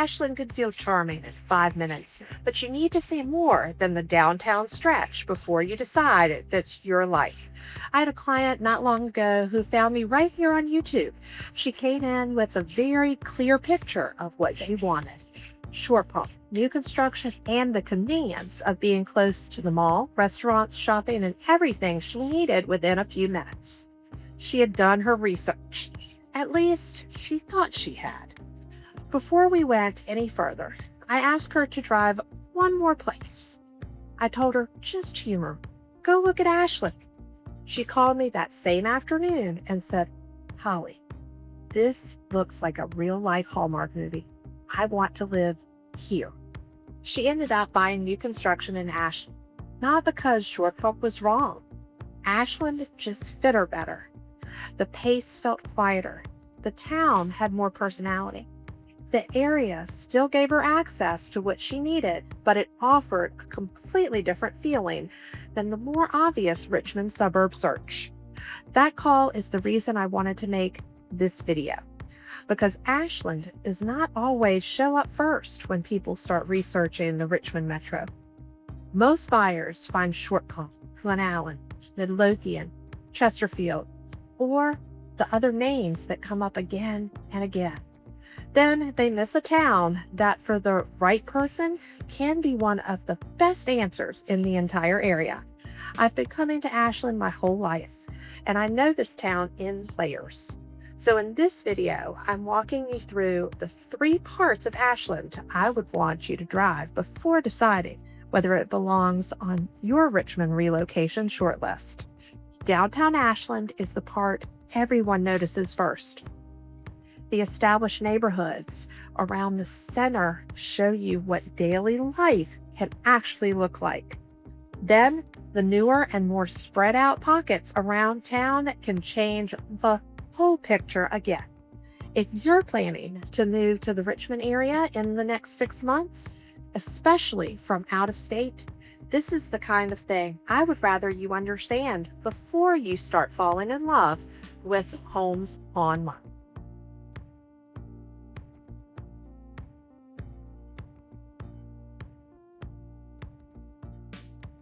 Ashland can feel charming in 5 minutes, but you need to see more than the downtown stretch before you decide it fits your life. I had a client not long ago who found me right here on YouTube. She came in with a very clear picture of what she wanted. Short pump, new construction, and the convenience of being close to the mall, restaurants, shopping, and everything she needed within a few minutes. She had done her research. At least, she thought she had. Before we went any further, I asked her to drive one more place. I told her, just humor, go look at Ashland. She called me that same afternoon and said, Holly, this looks like a real-life Hallmark movie. I want to live here. She ended up buying new construction in Ashland, not because Short Pump was wrong. Ashland just fit her better. The pace felt quieter. The town had more personality. The area still gave her access to what she needed, but it offered a completely different feeling than the more obvious Richmond suburb search. That call is the reason I wanted to make this video, because Ashland does not always show up first when people start researching the Richmond metro. Most buyers find Short Pump, Glen Allen, Midlothian, Chesterfield, or the other names that come up again and again. Then they miss a town that, for the right person, can be one of the best answers in the entire area. I've been coming to Ashland my whole life, and I know this town in layers. So in this video, I'm walking you through the 3 parts of Ashland I would want you to drive before deciding whether it belongs on your Richmond relocation shortlist. Downtown Ashland is the part everyone notices first. The established neighborhoods around the center show you what daily life can actually look like. Then, the newer and more spread out pockets around town can change the whole picture again. If you're planning to move to the Richmond area in the next 6 months, especially from out of state, this is the kind of thing I would rather you understand before you start falling in love with homes online.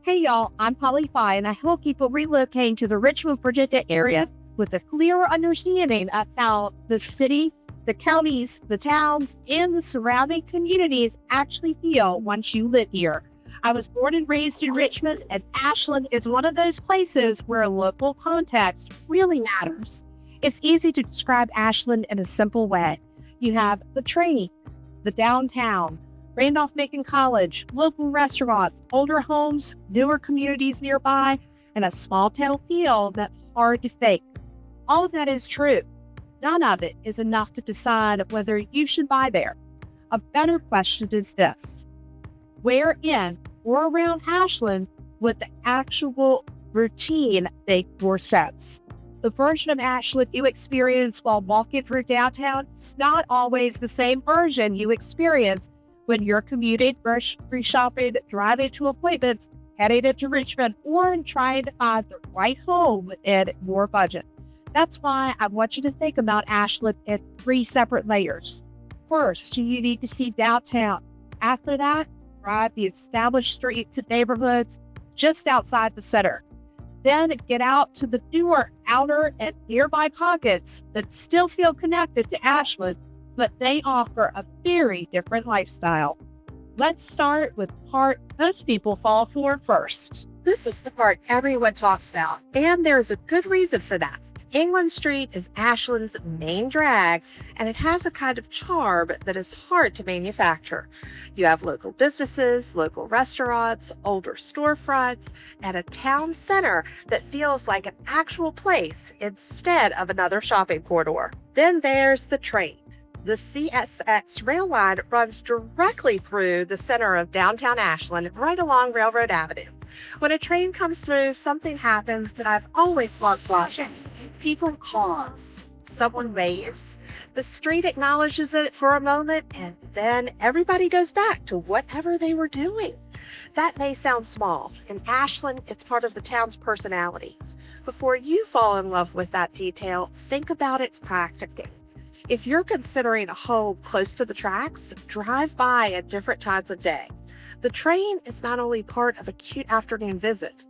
Hey y'all, I'm Holly Fi, and I help people relocate to the Richmond, Virginia area with a clear understanding of how the city, the counties, the towns, and the surrounding communities actually feel once you live here. I was born and raised in Richmond, and Ashland is one of those places where local context really matters. It's easy to describe Ashland in a simple way. You have the train, the downtown, Randolph-Macon College, local restaurants, older homes, newer communities nearby, and a small town feel that's hard to fake. All of that is true. None of it is enough to decide whether you should buy there. A better question is this: where in or around Ashland would the actual routine make more sense? The version of Ashland you experience while walking through downtown is not always the same version you experience when you're commuting, grocery shopping, driving to appointments, heading into Richmond, or trying to find the right home within your budget. That's why I want you to think about Ashland in 3 separate layers. First, you need to see downtown. After that, drive the established streets and neighborhoods just outside the center. Then get out to the newer, outer, and nearby pockets that still feel connected to Ashland, but they offer a very different lifestyle. Let's start with the part most people fall for first. This is the part everyone talks about, and there's a good reason for that. England Street is Ashland's main drag, and it has a kind of charm that is hard to manufacture. You have local businesses, local restaurants, older storefronts, and a town center that feels like an actual place instead of another shopping corridor. Then there's the train. The CSX rail line runs directly through the center of downtown Ashland, right along Railroad Avenue. When a train comes through, something happens that I've always loved watching. People pause. Someone waves. The street acknowledges it for a moment, and then everybody goes back to whatever they were doing. That may sound small. In Ashland, it's part of the town's personality. Before you fall in love with that detail, think about it practically. If you're considering a home close to the tracks, drive by at different times of day. The train is not only part of a cute afternoon visit.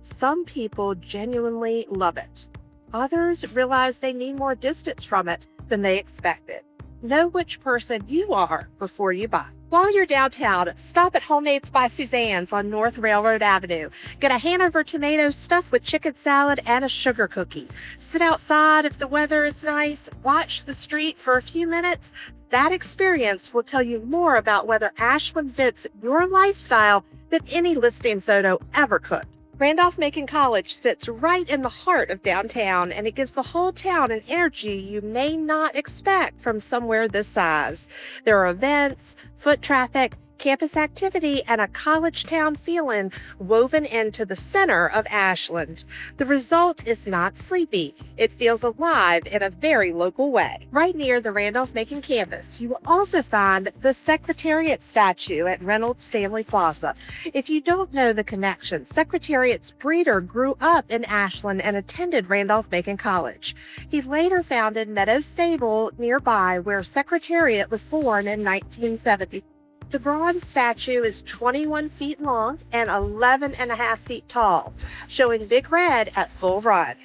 Some people genuinely love it. Others realize they need more distance from it than they expected. Know which person you are before you buy. While you're downtown, stop at Homemades by Suzanne's on North Railroad Avenue. Get a Hanover tomato stuffed with chicken salad and a sugar cookie. Sit outside if the weather is nice. Watch the street for a few minutes. That experience will tell you more about whether Ashland fits your lifestyle than any listing photo ever could. Randolph-Macon College sits right in the heart of downtown, and it gives the whole town an energy you may not expect from somewhere this size. There are events, foot traffic, campus activity, and a college town feeling woven into the center of Ashland. The result is not sleepy. It feels alive in a very local way. Right near the Randolph-Macon campus, you will also find the Secretariat statue at Reynolds Family Plaza. If you don't know the connection, Secretariat's breeder grew up in Ashland and attended Randolph-Macon College. He later founded Meadow Stable nearby, where Secretariat was born in 1970. The bronze statue is 21 feet long and 11.5 feet tall, showing Big Red at full run.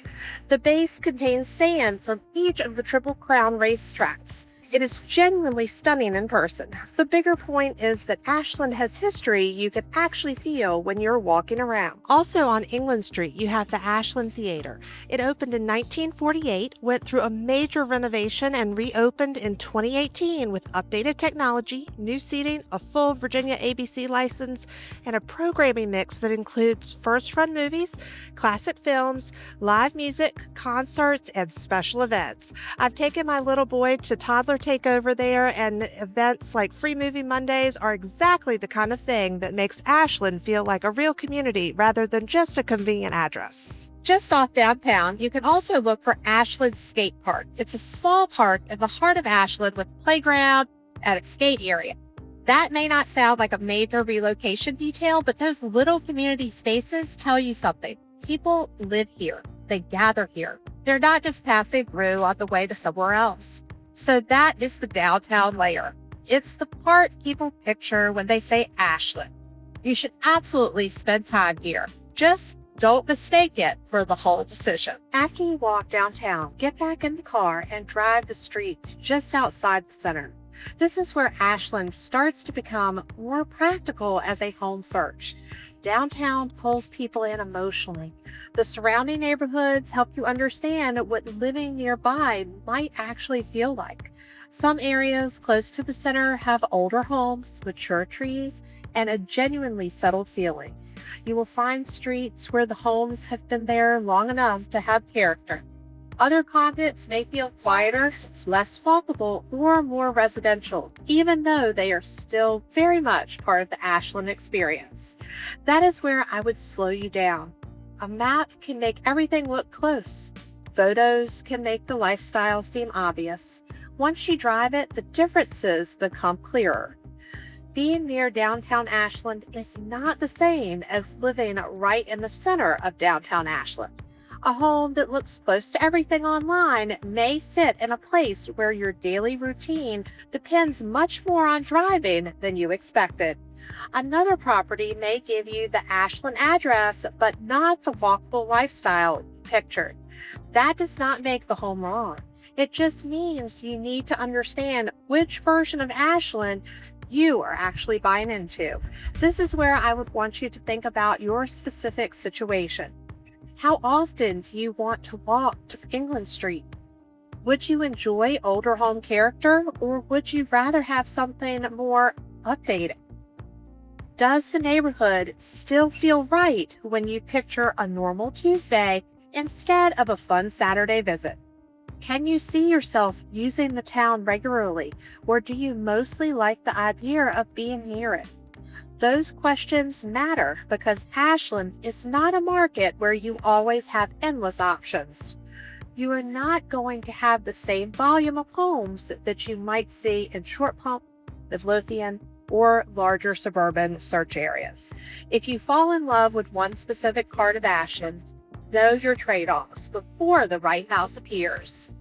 The base contains sand from each of the Triple Crown racetracks. It is genuinely stunning in person. The bigger point is that Ashland has history you can actually feel when you're walking around. Also on England Street, you have the Ashland Theater. It opened in 1948, went through a major renovation, and reopened in 2018 with updated technology, new seating, a full Virginia ABC license, and a programming mix that includes first-run movies, classic films, live music, concerts, and special events. I've taken my little boy to toddler takeover there, and events like Free Movie Mondays are exactly the kind of thing that makes Ashland feel like a real community rather than just a convenient address. Just off downtown, you can also look for Ashland Skate Park. It's a small park in the heart of Ashland with a playground and a skate area. That may not sound like a major relocation detail, but those little community spaces tell you something. People live here. They gather here. They're not just passing through on the way to somewhere else. So that is the downtown layer. It's the part people picture when they say Ashland. You should absolutely spend time here. Just don't mistake it for the whole decision. After you walk downtown, get back in the car and drive the streets just outside the center. This is where Ashland starts to become more practical as a home search. Downtown pulls people in emotionally. The surrounding neighborhoods help you understand what living nearby might actually feel like. Some areas close to the center have older homes, mature trees, and a genuinely settled feeling. You will find streets where the homes have been there long enough to have character. Other pockets may feel quieter, less walkable, or more residential, even though they are still very much part of the Ashland experience. That is where I would slow you down. A map can make everything look close. Photos can make the lifestyle seem obvious. Once you drive it, the differences become clearer. Being near downtown Ashland is not the same as living right in the center of downtown Ashland. A home that looks close to everything online may sit in a place where your daily routine depends much more on driving than you expected. Another property may give you the Ashland address, but not the walkable lifestyle pictured. That does not make the home wrong. It just means you need to understand which version of Ashland you are actually buying into. This is where I would want you to think about your specific situation. How often do you want to walk to England Street? Would you enjoy older home character, or would you rather have something more updated? Does the neighborhood still feel right when you picture a normal Tuesday instead of a fun Saturday visit? Can you see yourself using the town regularly, or do you mostly like the idea of being near it? Those questions matter because Ashland is not a market where you always have endless options. You are not going to have the same volume of homes that you might see in Short Pump, Midlothian, or larger suburban search areas. If you fall in love with one specific part of Ashland, know your trade-offs before the right house appears.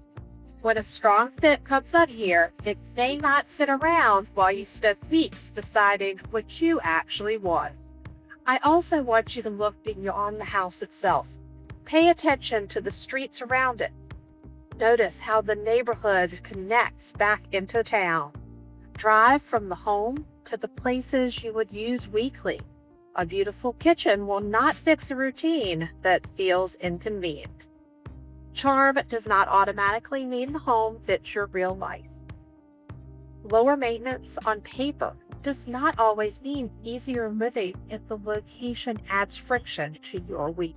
When a strong fit comes up here, it may not sit around while you spend weeks deciding what you actually want. I also want you to look beyond the house itself. Pay attention to the streets around it. Notice how the neighborhood connects back into town. Drive from the home to the places you would use weekly. A beautiful kitchen will not fix a routine that feels inconvenient. Charm does not automatically mean the home fits your real life. Lower maintenance on paper does not always mean easier living if the location adds friction to your week.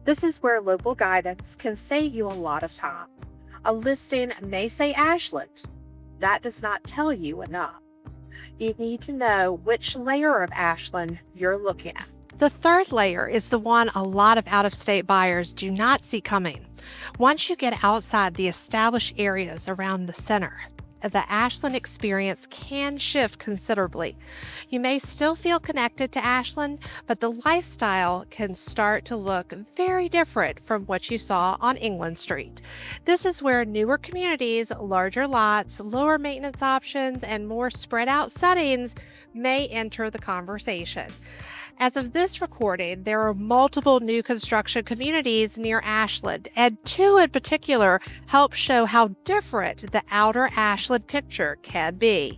This is where local guidance can save you a lot of time. A listing may say Ashland. That does not tell you enough. You need to know which layer of Ashland you're looking at. The third layer is the one a lot of out-of-state buyers do not see coming. Once you get outside the established areas around the center, the Ashland experience can shift considerably. You may still feel connected to Ashland, but the lifestyle can start to look very different from what you saw on England Street. This is where newer communities, larger lots, lower maintenance options, and more spread out settings may enter the conversation. As of this recording, there are multiple new construction communities near Ashland, and two in particular help show how different the outer Ashland picture can be.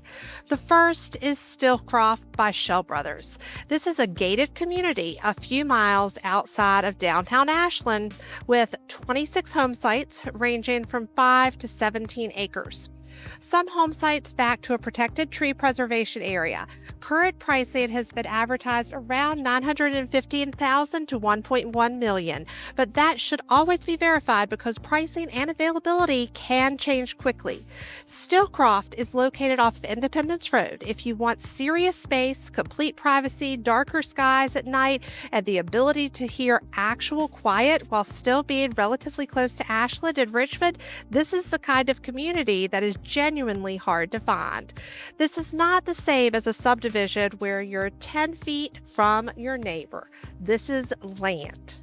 The first is Stilcroft by Shell Brothers. This is a gated community a few miles outside of downtown Ashland with 26 home sites ranging from 5 to 17 acres. Some home sites back to a protected tree preservation area. Current pricing has been advertised around $915,000 to $1.1 million, but that should always be verified because pricing and availability can change quickly. Stilcroft is located off of Independence Road. If you want serious space, complete privacy, darker skies at night, and the ability to hear actual quiet while still being relatively close to Ashland and Richmond, this is the kind of community that is genuinely hard to find. This is not the same as a subdivision where you're 10 feet from your neighbor. This is land.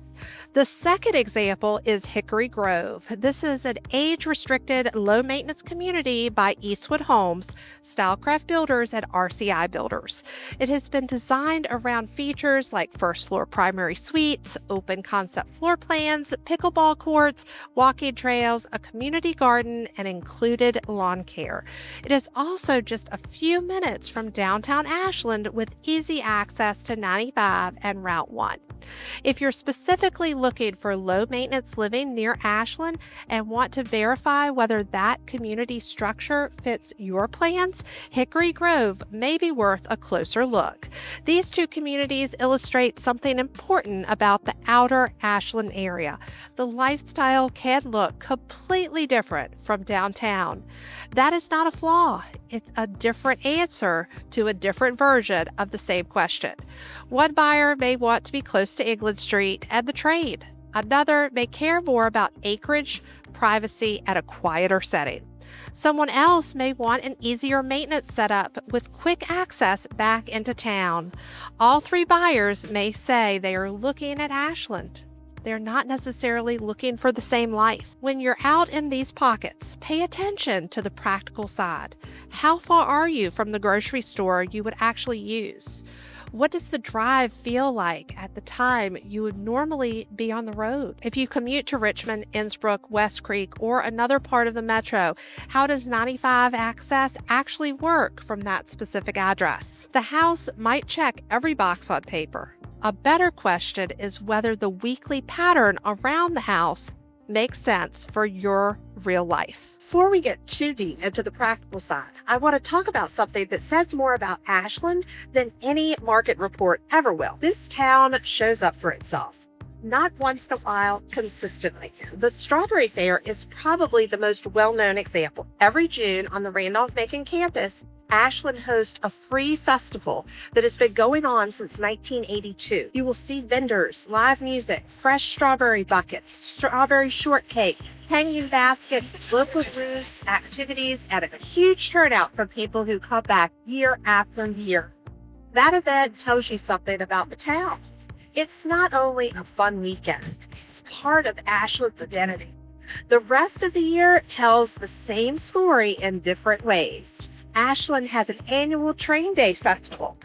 The second example is Hickory Grove. This is an age-restricted, low-maintenance community by Eastwood Homes, Stylecraft Builders, and RCI Builders. It has been designed around features like first-floor primary suites, open-concept floor plans, pickleball courts, walking trails, a community garden, and included lawn care. It is also just a few minutes from downtown Ashland with easy access to 95 and Route 1. If you're specifically looking for low maintenance living near Ashland and want to verify whether that community structure fits your plans, Hickory Grove may be worth a closer look. These two communities illustrate something important about the outer Ashland area. The lifestyle can look completely different from downtown. That is not a flaw. It's a different answer to a different version of the same question. One buyer may want to be close to England Street and the trade. Another may care more about acreage, privacy, and a quieter setting. Someone else may want an easier maintenance setup with quick access back into town. All three buyers may say they are looking at Ashland. They're not necessarily looking for the same life. When you're out in these pockets, pay attention to the practical side. How far are you from the grocery store you would actually use? What does the drive feel like at the time you would normally be on the road? If you commute to Richmond, Innsbrook, West Creek, or another part of the metro, how does 95 access actually work from that specific address? The house might check every box on paper. A better question is whether the weekly pattern around the house makes sense for your real life. Before we get too deep into the practical side, I want to talk about something that says more about Ashland than any market report ever will. This town shows up for itself. Not once in a while, consistently. The Strawberry Fair is probably the most well-known example. Every June on the Randolph-Macon campus, Ashland hosts a free festival that has been going on since 1982. You will see vendors, live music, fresh strawberry buckets, strawberry shortcake, hanging baskets, local booths, activities, and a huge turnout from people who come back year after year. That event tells you something about the town. It's not only a fun weekend, it's part of Ashland's identity. The rest of the year tells the same story in different ways. Ashland has an annual Train Day festival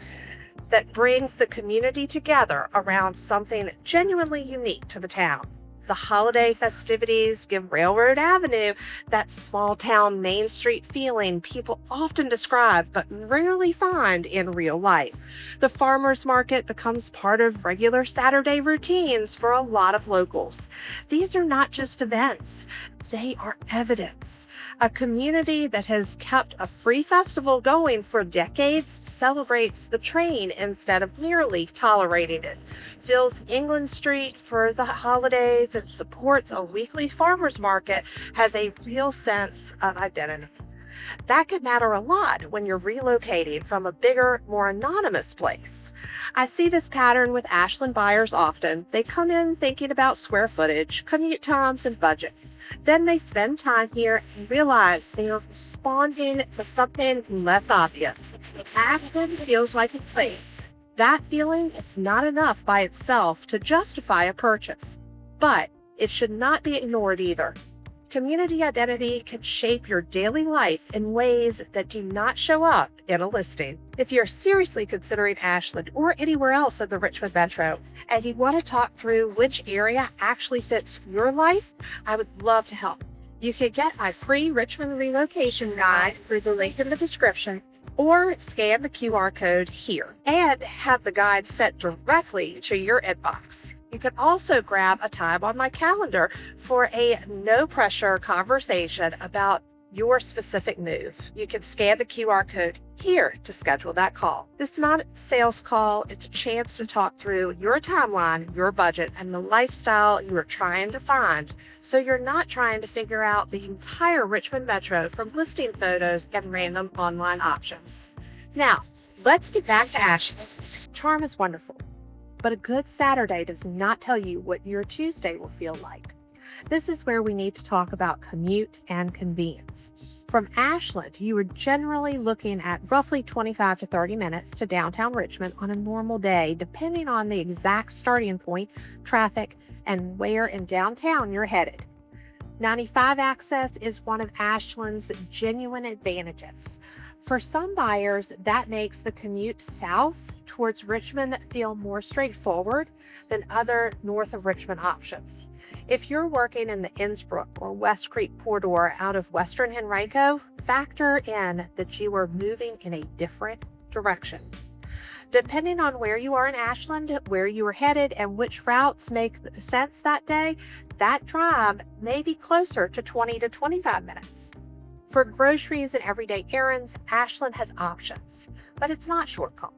that brings the community together around something genuinely unique to the town. The holiday festivities give Railroad Avenue that small town Main Street feeling people often describe but rarely find in real life. The farmers market becomes part of regular Saturday routines for a lot of locals. These are not just events. They are evidence. A community that has kept a free festival going for decades celebrates the train instead of merely tolerating it, fills England Street for the holidays, and supports a weekly farmers market, has a real sense of identity. That could matter a lot when you're relocating from a bigger, more anonymous place. I see this pattern with Ashland buyers often. They come in thinking about square footage, commute times, and budget. Then they spend time here and realize they are responding to something less obvious. Ashland feels like a place. That feeling is not enough by itself to justify a purchase, but it should not be ignored either. Community identity can shape your daily life in ways that do not show up in a listing. If you're seriously considering Ashland or anywhere else in the Richmond Metro and you want to talk through which area actually fits your life, I would love to help. You can get my free Richmond relocation guide through the link in the description or scan the QR code here and have the guide sent directly to your inbox. You can also grab a time on my calendar for a no-pressure conversation about your specific move. You can scan the QR code here to schedule that call. This is not a sales call. It's a chance to talk through your timeline, your budget, and the lifestyle you are trying to find, so you're not trying to figure out the entire Richmond Metro from listing photos and random online options. Now, let's get back to Ashland. Charm is wonderful, but a good Saturday does not tell you what your Tuesday will feel like. This is where we need to talk about commute and convenience. From Ashland, you are generally looking at roughly 25 to 30 minutes to downtown Richmond on a normal day, depending on the exact starting point, traffic, and where in downtown you're headed. 95 access is one of Ashland's genuine advantages. For some buyers, that makes the commute south towards Richmond feel more straightforward than other north of Richmond options. If you're working in the Innsbrook or West Creek corridor out of Western Henrico, factor in that you are moving in a different direction. Depending on where you are in Ashland, where you are headed, and which routes make sense that day, that drive may be closer to 20 to 25 minutes. For groceries and everyday errands, Ashland has options, but it's not shortcut.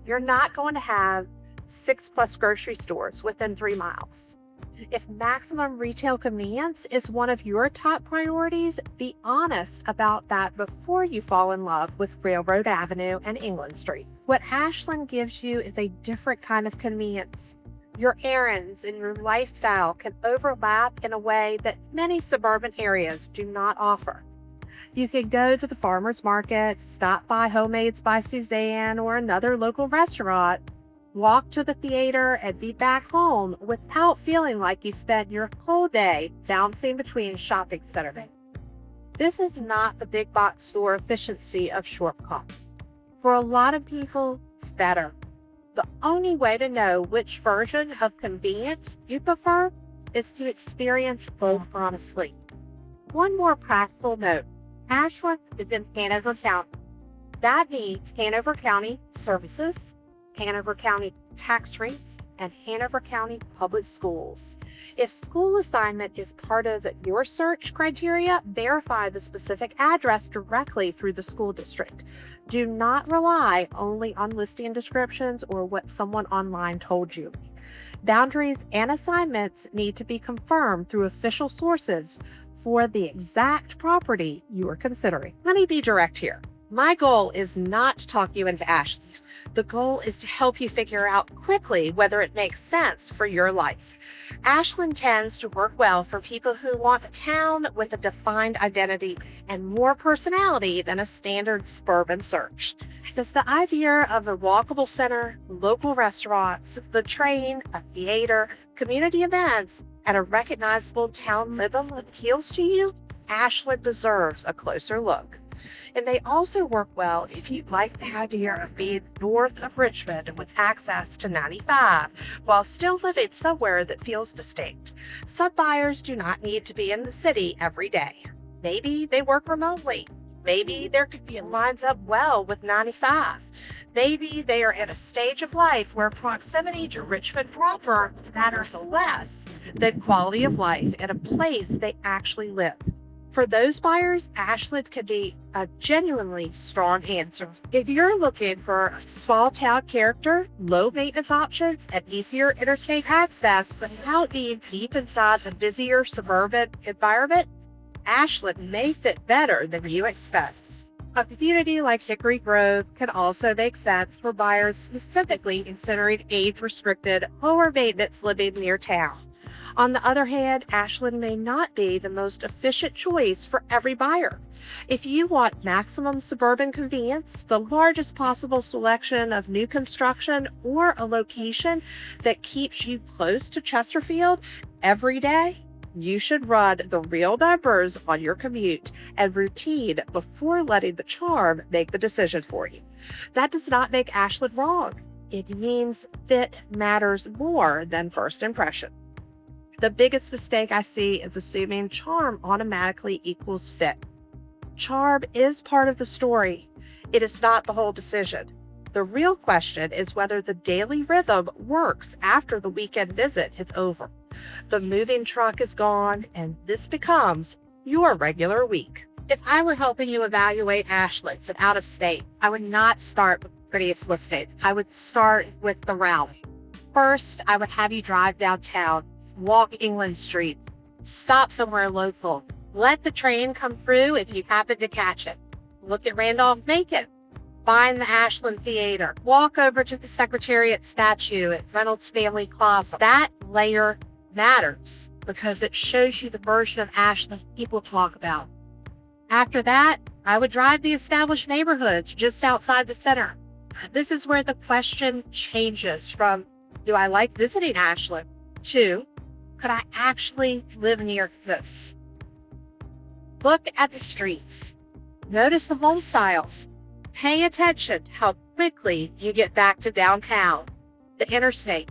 You're not going to have 6+ grocery stores within 3 miles. If maximum retail convenience is one of your top priorities, be honest about that before you fall in love with Railroad Avenue and England Street. What Ashland gives you is a different kind of convenience. Your errands and your lifestyle can overlap in a way that many suburban areas do not offer. You can go to the farmer's market, stop by Homemades by Suzanne or another local restaurant, walk to the theater, and be back home without feeling like you spent your whole day bouncing between shopping centers. This is not the big box store efficiency of shortcut. For a lot of people, it's better. The only way to know which version of convenience you prefer is to experience both honestly. One more practical note. Ashland is in Hanover County. That means Hanover County Services, Hanover County Tax Rates, and Hanover County Public Schools. If school assignment is part of your search criteria, verify the specific address directly through the school district. Do not rely only on listing descriptions or what someone online told you. Boundaries and assignments need to be confirmed through official sources for the exact property you are considering. Let me be direct here. My goal is not to talk you into Ashland. The goal is to help you figure out quickly whether it makes sense for your life. Ashland tends to work well for people who want a town with a defined identity and more personality than a standard suburban search. Does the idea of a walkable center, local restaurants, the train, a theater, community events, and a recognizable town rhythm appeals to you, Ashland deserves a closer look. It may also work well if you like the idea of being north of Richmond with access to 95 while still living somewhere that feels distinct. Some buyers do not need to be in the city every day. Maybe they work remotely. Maybe their commute lines up well with 95. Maybe they are at a stage of life where proximity to Richmond proper matters less than quality of life in a place they actually live. For those buyers, Ashland can be a genuinely strong answer. If you're looking for a small town character, low maintenance options, and easier interstate access without being deep inside the busier suburban environment, Ashland may fit better than you expect. A community like Hickory Grove can also make sense for buyers specifically considering age-restricted, lower-maintenance living near town. On the other hand, Ashland may not be the most efficient choice for every buyer. If you want maximum suburban convenience, the largest possible selection of new construction, or a location that keeps you close to Chesterfield every day, you should run the real numbers on your commute and routine before letting the charm make the decision for you. That does not make Ashland wrong. It means fit matters more than first impression. The biggest mistake I see is assuming charm automatically equals fit. Charm is part of the story. It is not the whole decision. The real question is whether the daily rhythm works after the weekend visit is over. The moving truck is gone, and this becomes your regular week. If I were helping you evaluate Ashland and out of state, I would not start with the prettiest listing. I would start with the route. First, I would have you drive downtown, walk England Street, stop somewhere local, let the train come through if you happen to catch it, look at Randolph-Macon, find the Ashland Theater, walk over to the Secretariat statue at Reynolds Family Plaza. That layer matters because it shows you the version of Ashland people talk about. After that, I would drive the established neighborhoods just outside the center. This is where the question changes from, do I like visiting Ashland, to, could I actually live near this? Look at the streets. Notice the home styles. Pay attention to how quickly you get back to downtown, the interstate,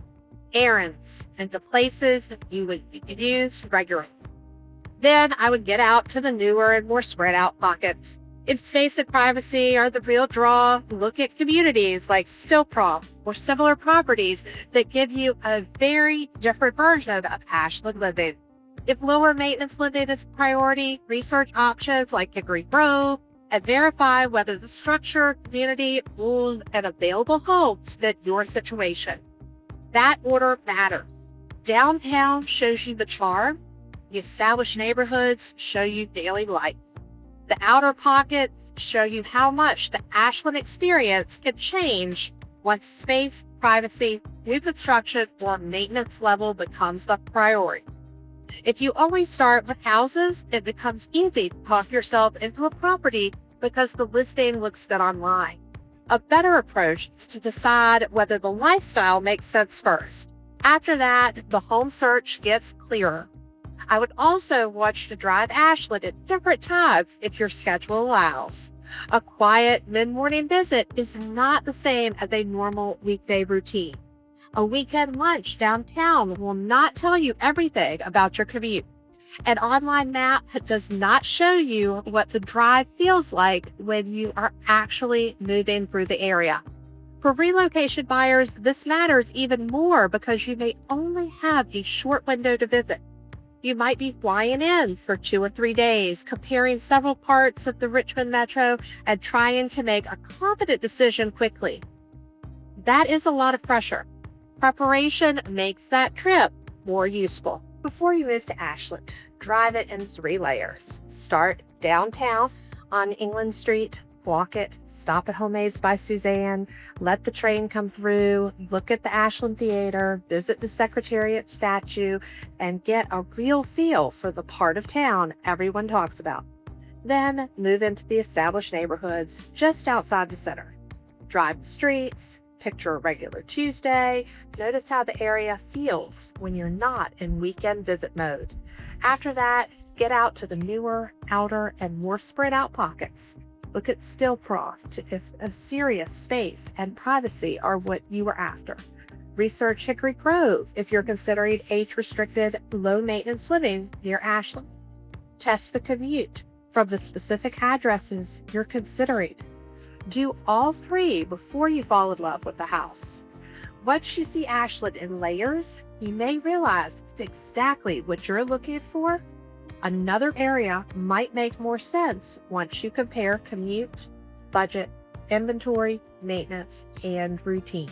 errands, and the places that you would use regularly. Then I would get out to the newer and more spread out pockets. If space and privacy are the real draw, look at communities like Stilcroft or similar properties that give you a very different version of Ashland living. If lower maintenance living is a priority, research options like Hickory Grove and verify whether the structure, community, rules, and available homes fit your situation. That order matters. Downtown shows you the charm. The established neighborhoods show you daily lights. The outer pockets show you how much the Ashland experience can change once space, privacy, new construction, or maintenance level becomes the priority. If you only start with houses, it becomes easy to talk yourself into a property because the listing looks good online. A better approach is to decide whether the lifestyle makes sense first. After that, the home search gets clearer. I would also want you to drive Ashland at different times if your schedule allows. A quiet mid-morning visit is not the same as a normal weekday routine. A weekend lunch downtown will not tell you everything about your commute. An online map does not show you what the drive feels like when you are actually moving through the area. For relocation buyers, this matters even more because you may only have a short window to visit. You might be flying in for 2 or 3 days, comparing several parts of the Richmond metro and trying to make a confident decision quickly. That is a lot of pressure. Preparation makes that trip more useful. Before you move to Ashland, drive it in 3 layers. Start downtown on England Street, walk it, stop at Homemades by Suzanne, let the train come through, look at the Ashland Theater, visit the Secretariat statue, and get a real feel for the part of town everyone talks about. Then move into the established neighborhoods just outside the center. Drive the streets, Picture a regular Tuesday. Notice how the area feels when you're not in weekend visit mode. After that, get out to the newer, outer, and more spread out pockets. Look at Stillcroft if a serious space and privacy are what you are after. Research Hickory Grove if you're considering age-restricted, low-maintenance living near Ashland. Test the commute from the specific addresses you're considering. Do all three before you fall in love with the house. Once you see Ashland in layers, you may realize it's exactly what you're looking for. Another area might make more sense once you compare commute, budget, inventory, maintenance, and routine.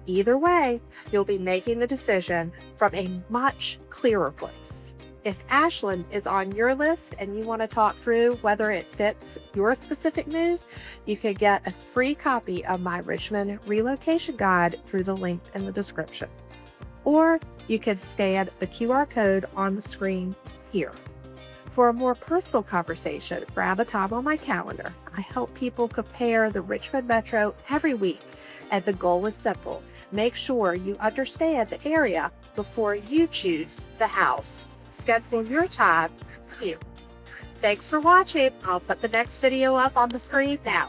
Either way, you'll be making the decision from a much clearer place. If Ashland is on your list and you want to talk through whether it fits your specific move, you can get a free copy of my Richmond Relocation Guide through the link in the description. Or you can scan the QR code on the screen here. For a more personal conversation, grab a time on my calendar. I help people compare the Richmond Metro every week, and the goal is simple. Make sure you understand the area before you choose the house. Schedule your time here. Thanks for watching. I'll put the next video up on the screen now.